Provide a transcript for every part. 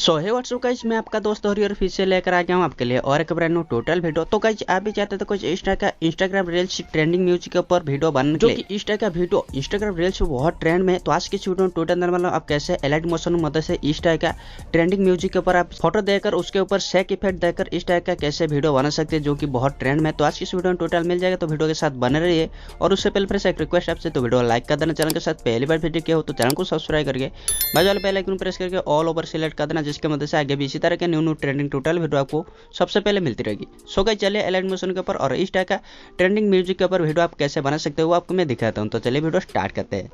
सो हे WhatsApp guys, मैं आपका दोस्त और फिर से लेकर आ गया हूँ आपके लिए और एक ब्रांड न्यू टोटल वीडियो। तो गाइस आप भी चाहते तो कुछ इस टाइप का इंस्टाग्राम रील्स ट्रेंडिंग म्यूजिक के ऊपर वीडियो बनने जो कि इस टाइप का वीडियो इंस्टाग्राम रील्स बहुत ट्रेंड में। तो आज की वीडियो में टोटल मतलब आप कैसे एलाइट मोशन मदद से इस टाइप का ट्रेंडिंग म्यूजिक के ऊपर आप फोटो देकर उसके ऊपर शेक इफेक्ट देकर इस टाइप का कैसे वीडियो बना सकते हैं जो कि बहुत ट्रेंड में। तो आज की वीडियो में टोटल मिल जाएगा, तो वीडियो के साथ बने रहिए। और उससे पहले फिर से एक रिक्वेस्ट आपसे, तो वीडियो लाइक कर देना, चैनल के साथ पहली बार वीडियो किया हो तो चैनल को सब्सक्राइब करके बाजू वाले बेल आइकन प्रेस करके ऑल ओवर सिलेक्ट कर देना, जिसके मदद से आगे भी इसी तरह के न्यू ट्रेंडिंग टोटल वीडियो आपको सबसे पहले मिलती रहेगी। सो गाइस चलिए एलाइट मोशन के ऊपर और इस टाइप का ट्रेंडिंग म्यूजिक के ऊपर वीडियो आप कैसे बना सकते हो वो आपको मैं दिखाता हूं। तो चलिए वीडियो स्टार्ट करते हैं।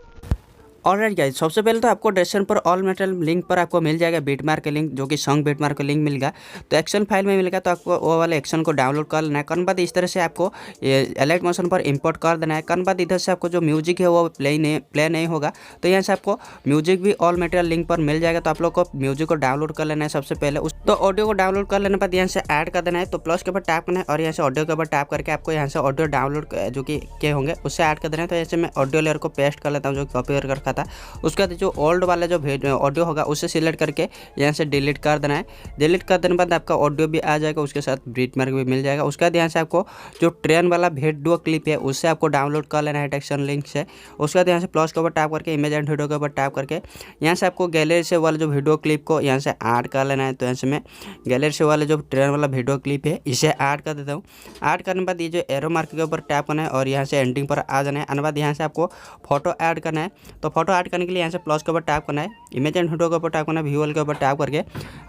ऑलराइट गाइस, सबसे पहले तो आपको डिस्क्रिप्शन पर ऑल मेटल लिंक पर आपको मिल जाएगा बीटमार्क का लिंक, जो कि सॉन्ग बीटमार्क का लिंक मिलेगा। तो एक्शन फाइल में मिलेगा, तो आपको वो वाले एक्शन को डाउनलोड कर लेना है। करने बाद इस तरह से आपको एलाइट मोशन पर इंपोर्ट कर देना है। करने बाद इधर से आपको जो म्यूजिक है वो प्ले नहीं होगा, तो यहाँ से आपको म्यूजिक भी ऑल मेटेरियल लिंक पर मिल जाएगा। तो आप लोग को म्यूजिक को डाउनलोड कर लेना है सबसे पहले। तो ऑडियो को डाउनलोड कर लेने बाद यहाँ से ऐड कर देना है। तो प्लस के ऊपर टैप करना है और यहाँ से ऑडियो के ऊपर टैप करके आपको यहाँ से ऑडियो डाउनलोड जो कि किए होंगे उससे ऐड कर देना है। तो ऐसे मैं ऑडियो लेयर को पेस्ट कर लेता हूँ जो कॉपी कर रखा था। उसका जो ओल्ड वाला जो ऑडियो होगा उसे सिलेक्ट करके यहाँ से डिलीट कर देना है। डिलीट कर देने बाद आपका ऑडियो भी आ जाएगा, उसके साथ बीटमार्क भी मिल जाएगा। उसके बाद यहाँ से आपको जो ट्रेन वाला वीडियो क्लिप है उससे आपको डाउनलोड कर लेना है टेक्सचर लिंक से। उसके बाद यहाँ से प्लस के ऊपर टैप करके इमेज एंड वीडियो के ऊपर टैप करके यहाँ से आपको गैलरी से वाला जो वीडियो क्लिप को यहाँ से ऐड कर लेना है। तो यहाँ से मैं गैलरी से वाले जो ट्रेन वाला वीडियो क्लिप है इसे ऐड कर देता हूँ। ऐड करने के बाद ये जो एरो मार्क के ऊपर टैप करना है और यहाँ से एंडिंग पर आ जाना है। आने बाद यहाँ से आपको फोटो ऐड करना है। तो फोटो ऐड करने के लिए यहाँ से प्लस के ऊपर टैप करना है, इमेज एंड वीडियो के ऊपर टैप करना है, व्यूअल के ऊपर टैप करके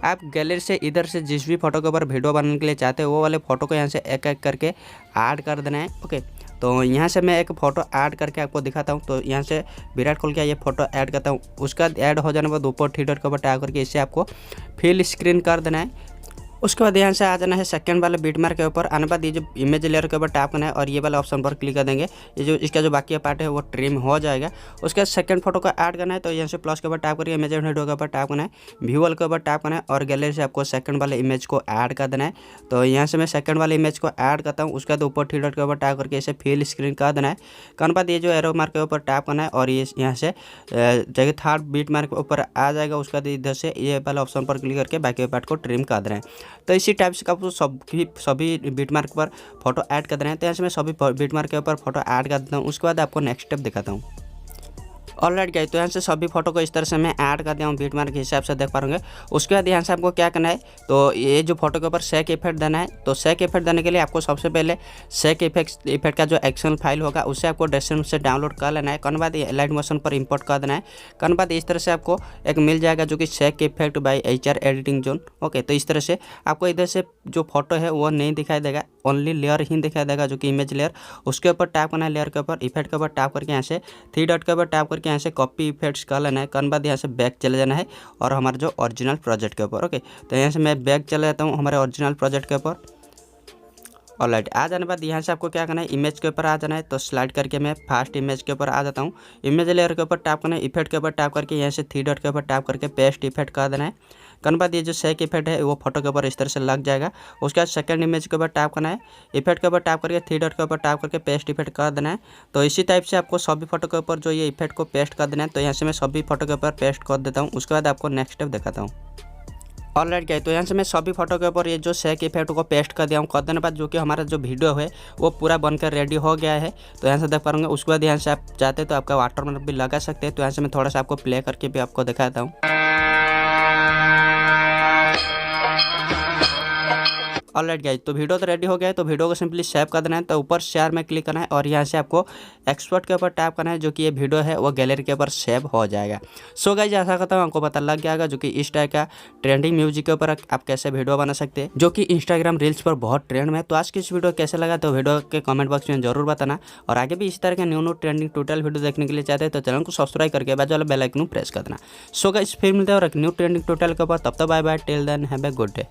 आप गैलरी से इधर से जिस भी फोटो के ऊपर वीडियो बनाने के लिए चाहते हो वो वाले फोटो को यहाँ से एक एक करके ऐड कर देना है। ओके, तो यहाँ से मैं एक फ़ोटो ऐड करके आपको दिखाता हूँ। तो यहाँ से विराट कोहली का ये फोटो ऐड करता हूँ। उसका ऐड हो जाने के बाद ऊपर थ्री डॉट के ऊपर टैप करके इसे आपको फिल स्क्रीन कर देना है। उसके बाद यहाँ से आ जाना है सेकंड वाले बीटमार्क के ऊपर। आने बाद ये जो इमेज लेयर के ऊपर टैप करना है और ये वाला ऑप्शन पर क्लिक कर देंगे। ये जो इसका जो बाकी पार्ट है वो ट्रिम हो जाएगा। उसके बाद सेकंड फोटो को ऐड करना है। तो यहाँ से प्लस के ऊपर टैप करके इमेज एंड वीडियो के ऊपर टैप करना है, व्यूअल के ऊपर टैप करना है और गैलरी से आपको सेकंड वाले इमेज को ऐड कर देना है। तो यहाँ से मैं सेकंड वाले इमेज को ऐड करता हूँ। उसके बाद ऊपर थ्री डॉट के ऊपर टैप करके इसे फिल स्क्रीन कर देना है। करने बाद ये जो एरो मार्क के ऊपर टैप करना है और ये यहाँ से जगह थर्ड बीटमार्क के ऊपर आ जाएगा। उसके बाद इधर से ये वाला ऑप्शन पर क्लिक करके बाकी पार्ट को ट्रिम कर देना है। तो इसी टाइप से आपको सभी बीटमार्क पर फोटो ऐड कर देना है। तो यहाँ से मैं सभी बीटमार्क के ऊपर फोटो ऐड कर देता हूँ। उसके बाद आपको नेक्स्ट स्टेप दिखाता हूँ। ऑलराइट गाइस, तो यहाँ से सभी फोटो को इस तरह से मैं ऐड कर दिया हूँ, बीटमार्क के हिसाब से देख पा रहे होंगे। उसके बाद यहाँ से आपको क्या करना है, तो ये जो फोटो के ऊपर शेक इफेक्ट देना है। तो शेक इफेक्ट देने के लिए आपको सबसे पहले शेक इफेक्ट का जो एक्शन फाइल होगा उसे आपको डेस्कटॉप से डाउनलोड कर लेना है। करने बाद एलाइट मोशन पर इंपोर्ट कर देना है। करने बाद इस तरह से आपको एक मिल जाएगा जो कि shake effect bye HR editing zone. Okay, तो इस तरह से आपको इधर से जो फोटो है वो नहीं दिखाई देगा, ओनली लेयर ही दिखाई देगा जो कि इमेज लेयर। उसके ऊपर टैप करना है, लेयर के ऊपर इफेक्ट के ऊपर टैप करके यहाँ से थ्री डॉट के ऊपर टैप करके यहाँ से कॉपी इफेक्ट्स कर लेना है। करने बाद यहाँ से बैक चले जाना है और हमारे जो ओरिजिनल प्रोजेक्ट के ऊपर। ओके, तो यहाँ से मैं बैक चले जाता हूँ हमारे ओरिजिनल प्रोजेक्ट के ऊपर। ऑलराइट, आ जाने बाद यहाँ से आपको क्या करना है, इमेज के ऊपर आ जाना है। तो स्लाइड करके मैं फर्स्ट इमेज के ऊपर आ जाता हूँ। इमेज लेयर के ऊपर टैप करना है, इफेक्ट के ऊपर टैप करके यहाँ से थ्री डॉट के ऊपर टैप करके पेस्ट इफेक्ट कर देना है। करने बाद ये जो शेक इफेक्ट है वो फोटो के ऊपर इस तरह से लग जाएगा। उसके बाद सेकंड इमेज के ऊपर टैप करना है, इफेक्ट के ऊपर टैप करके थ्री डॉट के ऊपर टैप करके पेस्ट इफेक्ट कर देना है। तो इसी टाइप से आपको सभी फोटो के ऊपर जो ये इफेक्ट को पेस्ट कर देना है। तो यहाँ से मैं सभी फोटो के ऊपर पेस्ट कर देता हूँ। उसके बाद आपको नेक्स्ट स्टेप दिखाता हूँ। ऑलराइट गाइस, तो यहाँ से मैं सभी फोटो के ऊपर ये जो शेक इफेक्ट को पेस्ट कर दिया हूँ। कर देने बाद जो कि हमारा जो वीडियो है वो पूरा बनकर रेडी हो गया है। तो यहाँ से देख पाऊंगे। उसके बाद यहाँ से आप चाहते हैं तो आपका वाटरमार्क भी लगा सकते हैं। तो यहाँ से मैं थोड़ा सा आपको प्ले करके भी आपको दिखाता हूँ। ऑलराइट गाइस, तो वीडियो तो रेडी हो गया है। तो वीडियो को सिंपली सेव कर देना है। तो ऊपर शेयर में क्लिक करना है और यहाँ से आपको एक्सपोर्ट के ऊपर टैप करना है, जो कि ये वीडियो है वो गैलरी के ऊपर सेव हो जाएगा। सो गाइस, ऐसा करता हूँ आपको पता लग गया जो कि इस टाइप का ट्रेंडिंग म्यूजिक के ऊपर आप कैसे वीडियो बना सकते हैं जो कि इंस्टाग्राम रील्स पर बहुत ट्रेंड में है। तो आज की इस वीडियो कैसे लगा तो वीडियो के कमेंट बॉक्स में जरूर बताना। और आगे भी इस तरह के न्यू ट्रेंडिंग टोटल वीडियो देखने के लिए चाहते हैं तो चैनल को सब्सक्राइब करके बाजू वाला बेल आइकन प्रेस कर देना। सो गाइस, फिर मिलते हैं और एक न्यू ट्रेंडिंग टोटल के ऊपर। तब तक bye bye, till then have a good day.